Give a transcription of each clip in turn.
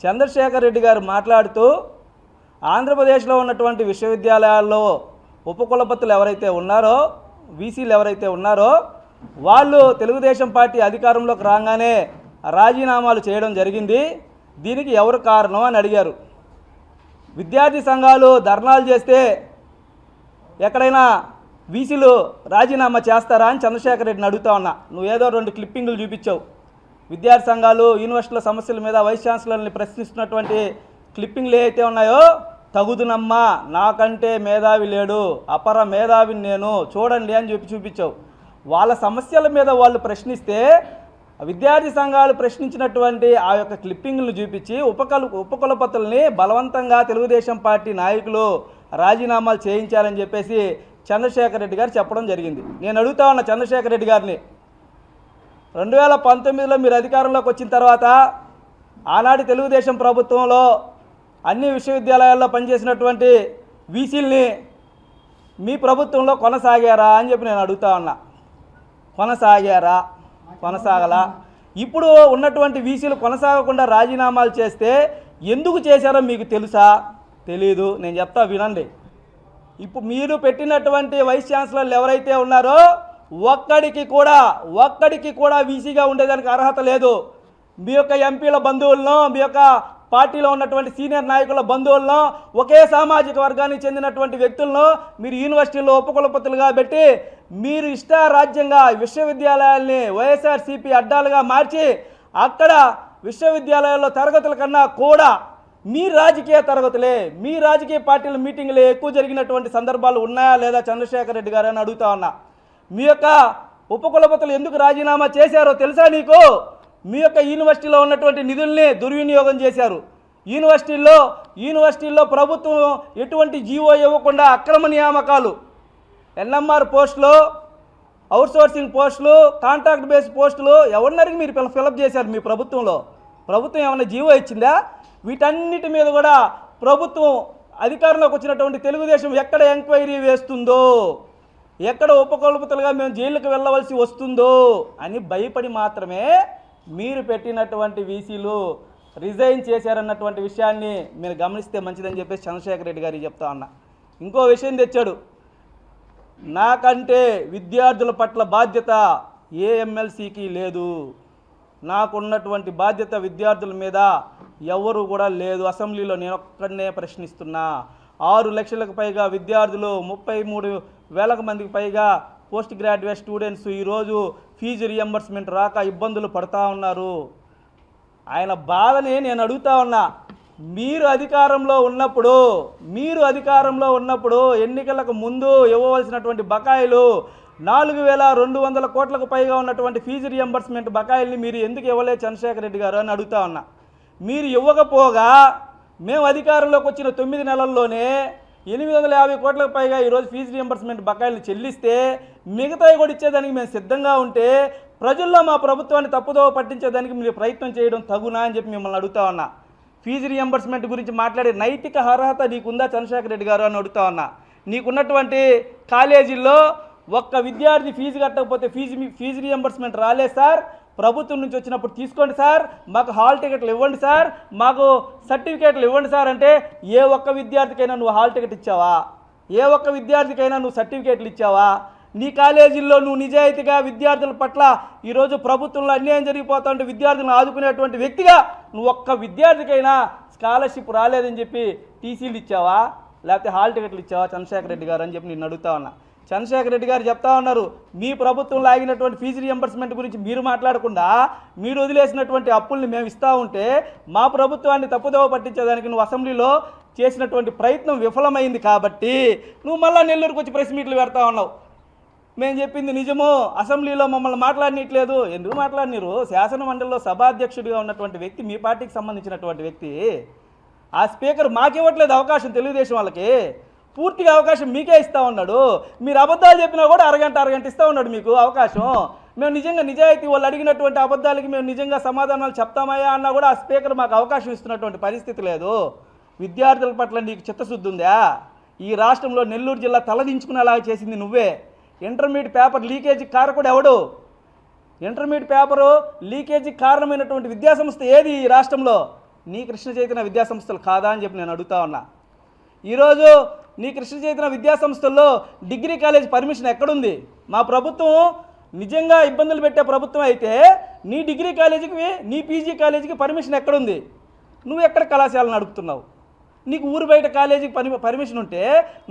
చంద్రశేఖర్ రెడ్డి గారు మాట్లాడుతూ ఆంధ్రప్రదేశ్లో ఉన్నటువంటి విశ్వవిద్యాలయాల్లో ఉపకులపతులు ఎవరైతే ఉన్నారో, వీసీలు ఎవరైతే ఉన్నారో వాళ్ళు తెలుగుదేశం పార్టీ అధికారంలోకి రాగానే రాజీనామాలు చేయడం జరిగింది. దీనికి ఎవరు కారణం అని అడిగారు. విద్యార్థి సంఘాలు ధర్నాలు చేస్తే ఎక్కడైనా వీసీలు రాజీనామా చేస్తారా అని చంద్రశేఖర్ రెడ్డిని అడుగుతా ఉన్నా. నువ్వు ఏదో 2 క్లిప్పింగులు చూపించావు. విద్యార్థి సంఘాలు యూనివర్సిటీల సమస్యల మీద వైస్ ఛాన్సలర్ని ప్రశ్నిస్తున్నటువంటి క్లిప్పింగ్లు ఏవైతే ఉన్నాయో, తగుదునమ్మా, నాకంటే మేధావి లేడు, అపర మేధావిని నేను, చూడండి అని చూపించావు. వాళ్ళ సమస్యల మీద వాళ్ళు ప్రశ్నిస్తే విద్యార్థి సంఘాలు ప్రశ్నించినటువంటి ఆ యొక్క క్లిప్పింగ్లను చూపించి ఉపకులపతుల్ని బలవంతంగా తెలుగుదేశం పార్టీ నాయకులు రాజీనామాలు చేయించాలని చెప్పేసి చంద్రశేఖర్ రెడ్డి గారు చెప్పడం జరిగింది. నేను అడుగుతా ఉన్న చంద్రశేఖర్ రెడ్డి గారిని, 2019లో మీరు అధికారంలోకి వచ్చిన తర్వాత ఆనాటి తెలుగుదేశం ప్రభుత్వంలో అన్ని విశ్వవిద్యాలయాల్లో పనిచేసినటువంటి వీసీల్ని మీ ప్రభుత్వంలో కొనసాగారా అని చెప్పి నేను అడుగుతా ఉన్నా. కొనసాగారా? కొనసాగలా. ఇప్పుడు ఉన్నటువంటి వీసీలు కొనసాగకుండా రాజీనామాలు చేస్తే ఎందుకు చేశారో మీకు తెలుసా? తెలీదు. నేను చెప్తా, వినండి. ఇప్పుడు మీరు పెట్టినటువంటి వైస్ ఛాన్సలర్లు ఎవరైతే ఉన్నారో ఒక్కడికి కూడా వీసీగా ఉండేదానికి అర్హత లేదు. మీ యొక్క ఎంపీల బంధువులను, మీ యొక్క పార్టీలో ఉన్నటువంటి సీనియర్ నాయకుల బంధువులను, ఒకే సామాజిక వర్గానికి చెందినటువంటి వ్యక్తులను మీరు యూనివర్సిటీల్లో ఉపకులపతులుగా పెట్టి మీరు ఇష్టారాజ్యంగా విశ్వవిద్యాలయాల్ని వైఎస్ఆర్సీపీ అడ్డాలుగా మార్చి అక్కడ విశ్వవిద్యాలయాల్లో తరగతుల కన్నా కూడా మీ రాజకీయ తరగతులే, మీ రాజకీయ పార్టీల మీటింగ్లే ఎక్కువ జరిగినటువంటి సందర్భాలు ఉన్నాయా లేదా చంద్రశేఖర్ రెడ్డి గారు అని అడుగుతా ఉన్నా. మీ యొక్క ఉపకులపతులు ఎందుకు రాజీనామా చేశారో తెలుసా నీకు? మీ యొక్క యూనివర్సిటీలో ఉన్నటువంటి నిధుల్ని దుర్వినియోగం చేశారు. యూనివర్సిటీల్లో ప్రభుత్వం ఎటువంటి జీవో ఇవ్వకుండా అక్రమ నియామకాలు, ఎన్ఎంఆర్ పోస్టులు, అవుట్సోర్సింగ్ పోస్టులు, కాంట్రాక్ట్ బేస్ పోస్టులు ఎవరినరికి మీరు ఫిలప్ చేశారు మీ ప్రభుత్వంలో? ప్రభుత్వం ఏమైనా జీవో ఇచ్చిందా? వీటన్నిటి మీద కూడా ప్రభుత్వం అధికారంలోకి వచ్చినటువంటి తెలుగుదేశం ఎక్కడ ఎంక్వైరీ వేస్తుందో, ఎక్కడ ఉపకులపతులుగా మేము జైలుకు వెళ్ళవలసి వస్తుందో అని భయపడి మాత్రమే మీరు పెట్టినటువంటి వీసీలు రిజైన్ చేశారన్నటువంటి విషయాన్ని మీరు గమనిస్తే మంచిదని చెప్పేసి చంద్రశేఖర్ రెడ్డి గారికి చెప్తా ఉన్నా. ఇంకో విషయం తెచ్చాడు. నాకంటే విద్యార్థుల పట్ల బాధ్యత ఏ ఎమ్మెల్సీకి లేదు, నాకున్నటువంటి బాధ్యత విద్యార్థుల మీద ఎవరు కూడా లేదు. అసెంబ్లీలో నేను ఒక్కడనే ప్రశ్నిస్తున్నా. 6 లక్షలకు పైగా విద్యార్థులు, 33,000 మందికి పైగా పోస్ట్ గ్రాడ్యుయేట్ స్టూడెంట్స్ ఈరోజు ఫీజు రియంబర్స్మెంట్ రాక ఇబ్బందులు పడుతూ ఉన్నారు. ఆయన బాధని నేను అడుగుతా ఉన్నా. మీరు అధికారంలో ఉన్నప్పుడు ఎన్నికలకు ముందు ఇవ్వవలసినటువంటి బకాయిలు 4,200 కోట్లకు పైగా ఉన్నటువంటి ఫీజు రియంబర్స్మెంట్ బకాయిల్ని మీరు ఎందుకు ఇవ్వలేదు చంద్రశేఖర్ రెడ్డి గారు అని అడుగుతా ఉన్నా. మీరు ఇవ్వకపోగా మేము అధికారంలోకి వచ్చిన 9 నెలల్లోనే 850 కోట్లకు పైగా ఈరోజు ఫీజు రియంబర్స్మెంట్ బకాయిలను చెల్లిస్తే మిగతావి కూడా ఇచ్చేదానికి మేము సిద్ధంగా ఉంటే ప్రజల్లో మా ప్రభుత్వాన్ని తప్పుదోవ పట్టించేదానికి మీరు ప్రయత్నం చేయడం తగునా అని చెప్పి మిమ్మల్ని అడుగుతా ఉన్నా. ఫీజు రియంబర్స్మెంట్ గురించి మాట్లాడే నైతిక అర్హత నీకుందా చంద్రశేఖర్ రెడ్డి గారు అని అడుగుతా ఉన్నా. నీకున్నటువంటి కాలేజీల్లో ఒక్క విద్యార్థి ఫీజు కట్టకపోతే ఫీజు రియంబర్స్మెంట్ రాలేదు సార్, ప్రభుత్వం నుంచి వచ్చినప్పుడు తీసుకోండి సార్, మాకు హాల్ టికెట్లు ఇవ్వండి సార్, మాకు సర్టిఫికేట్లు ఇవ్వండి సార్ అంటే ఏ ఒక్క విద్యార్థికైనా నువ్వు హాల్ టికెట్ ఇచ్చావా? ఏ ఒక్క విద్యార్థికైనా నువ్వు సర్టిఫికేట్లు ఇచ్చావా? నీ కాలేజీల్లో నువ్వు నిజాయితీగా విద్యార్థుల పట్ల ఈరోజు ప్రభుత్వంలో అన్యాయం జరిగిపోతుంటే విద్యార్థులను ఆదుకునేటువంటి వ్యక్తిగా నువ్వు ఒక్క విద్యార్థికైనా స్కాలర్షిప్ రాలేదని చెప్పి టీసీలు ఇచ్చావా, లేకపోతే హాల్ టికెట్లు ఇచ్చావా చంద్రశేఖర్ రెడ్డి గారు అని చెప్పి నేను అడుగుతా ఉన్నా. చంద్రశేఖర్ రెడ్డి గారు చెప్తా ఉన్నారు, మీ ప్రభుత్వంలో ఆగినటువంటి ఫీజు రియంబర్స్మెంట్ గురించి మీరు మాట్లాడకుండా మీరు వదిలేసినటువంటి అప్పుల్ని మేము ఇస్తూ ఉంటే మా ప్రభుత్వాన్ని తప్పుదోవ పట్టించేదానికి నువ్వు అసెంబ్లీలో చేసినటువంటి ప్రయత్నం విఫలమైంది కాబట్టి నువ్వు మళ్ళీ నెల్లూరుకు వచ్చి ప్రెస్ మీట్లు పెడతా ఉన్నావు. మేము చెప్పింది నిజము, అసెంబ్లీలో మమ్మల్ని మాట్లాడనీయట్లేదు. ఎందుకు మాట్లాడినారు? శాసన మండలిలో సభాధ్యక్షుడిగా ఉన్నటువంటి వ్యక్తి, మీ పార్టీకి సంబంధించినటువంటి వ్యక్తి, ఆ స్పీకర్ మాకివ్వట్లేదు అవకాశం. తెలుగుదేశం వాళ్ళకి పూర్తిగా అవకాశం మీకే ఇస్తూ ఉన్నాడు. మీరు అబద్ధాలు చెప్పినా కూడా అరగంట ఇస్తూ ఉన్నాడు మీకు అవకాశం. మేము నిజంగా నిజాయితీ వాళ్ళు అడిగినటువంటి అబద్ధాలకి మేము నిజంగా సమాధానాలు చెప్తామయ్యా అన్నా కూడా ఆ స్పీకర్ మాకు అవకాశం ఇస్తున్నటువంటి పరిస్థితి లేదు. విద్యార్థుల పట్ల నీకు చిత్తశుద్ధి ఉందా? ఈ రాష్ట్రంలో నెల్లూరు జిల్లా తలదించుకునేలాగా చేసింది నువ్వే. ఇంటర్మీడియట్ పేపర్ లీకేజీ కారకుడు ఎవడు? ఇంటర్మీడియట్ పేపరు లీకేజీ కారణమైనటువంటి విద్యాసంస్థ ఏది ఈ రాష్ట్రంలో? నీ కృష్ణ చైతన్య విద్యా సంస్థలు కాదా అని చెప్పి నేను అడుగుతా ఉన్నా. ఈరోజు నీ కృష్ణ చైతన్య విద్యా సంస్థల్లో డిగ్రీ కాలేజ్ పర్మిషన్ ఎక్కడుంది? మా ప్రభుత్వం నిజంగా ఇబ్బందులు పెట్టే ప్రభుత్వం అయితే నీ డిగ్రీ కాలేజీకి నీ పీజీ కాలేజీకి పర్మిషన్ ఎక్కడుంది? నువ్వు ఎక్కడ కళాశాలను నడుపుతున్నావు? నీకు ఊరు బయట కాలేజీకి పర్మిషన్ ఉంటే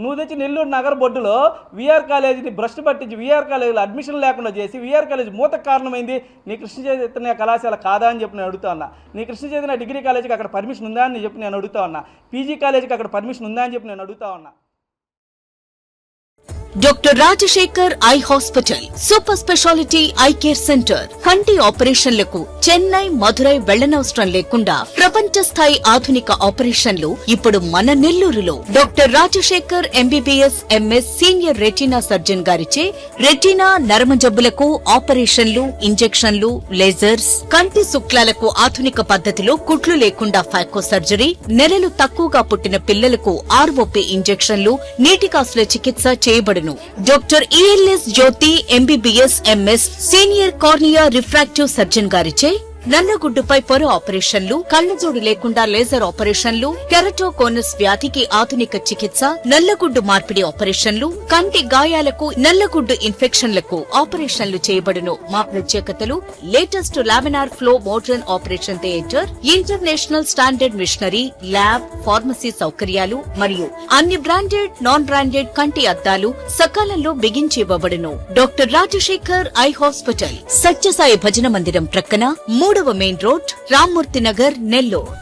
నువ్వు తెచ్చి నెల్లూరు నగర బొడ్డులో వీఆర్ కాలేజీని భ్రష్టు పట్టించి వీఆర్ కాలేజీలో అడ్మిషన్ లేకుండా చేసి వీఆర్ కాలేజీ మూతకు కారణమైంది నీ కృష్ణ చైతన్య కళాశాల కాదా అని చెప్పి నేను అడుగుతా ఉన్నా. నీ కృష్ణ చైతన్య డిగ్రీ కాలేజీకి అక్కడ పర్మిషన్ ఉందా అని చెప్పి నేను అడుగుతా ఉన్నా. పీజీ కాలేజీకి అక్కడ పర్మిషన్ ఉందా అని చెప్పి నేను అడుగుతా ఉన్నా. Doctor Rajasekhar eye hospital super speciality eye care centre. కంటి ఆపరేషన్లకు చెన్నై, మధురై వెళ్లనవసరం లేకుండా ప్రపంచ స్థాయి ఆధునిక ఆపరేషన్లు ఇప్పుడు మన నెల్లూరులో. Doctor Rajasekhar MBBS MS senior retina surgeon గారిచే రెటీనా నరమ జబ్బులకు ఆపరేషన్లు, ఇంజెక్షన్లు, లేజర్స్, కంటి శుక్లాలకు ఆధునిక పద్ధతిలో కుట్లు లేకుండా ఫాకో సర్జరీ, నెలలు తక్కువగా పుట్టిన పిల్లలకు ఆర్ఓపీ ఇంజెక్షన్లు, నీటి కాసుల చికిత్స చేయబడును. Doctor ELS Jyothi MBBS MS senior cornea refractive surgeon గారిచే నల్లగుడ్డుపై పొర ఆపరేషన్లు, కళ్లజోడు లేకుండా లేజర్ ఆపరేషన్లు, కెరటోకోనస్ వ్యాధికి ఆధునిక చికిత్స, నల్లగుడ్డు మార్పిడి ఆపరేషన్లు, కంటి గాయాలకు, నల్లగుడ్డు ఇన్ఫెక్షన్లకు ఆపరేషన్లు చేయబడును. మా ప్రత్యేకతలు: latest laminar flow modern operation theatre, international standard machinery, lab, pharmacy సౌకర్యాలు మరియు అన్ని బ్రాండెడ్, నాన్ బ్రాండెడ్ కంటి అద్దాలు సకాలంలో బిగించి ఇవ్వబడును. Doctor Rajasekhar eye hospital, Sathya Sai భజన మందిరం ప్రక్కన 3వ మెయిన్ రోడ్, రామ్మూర్తి నగర్, నెల్లూరు.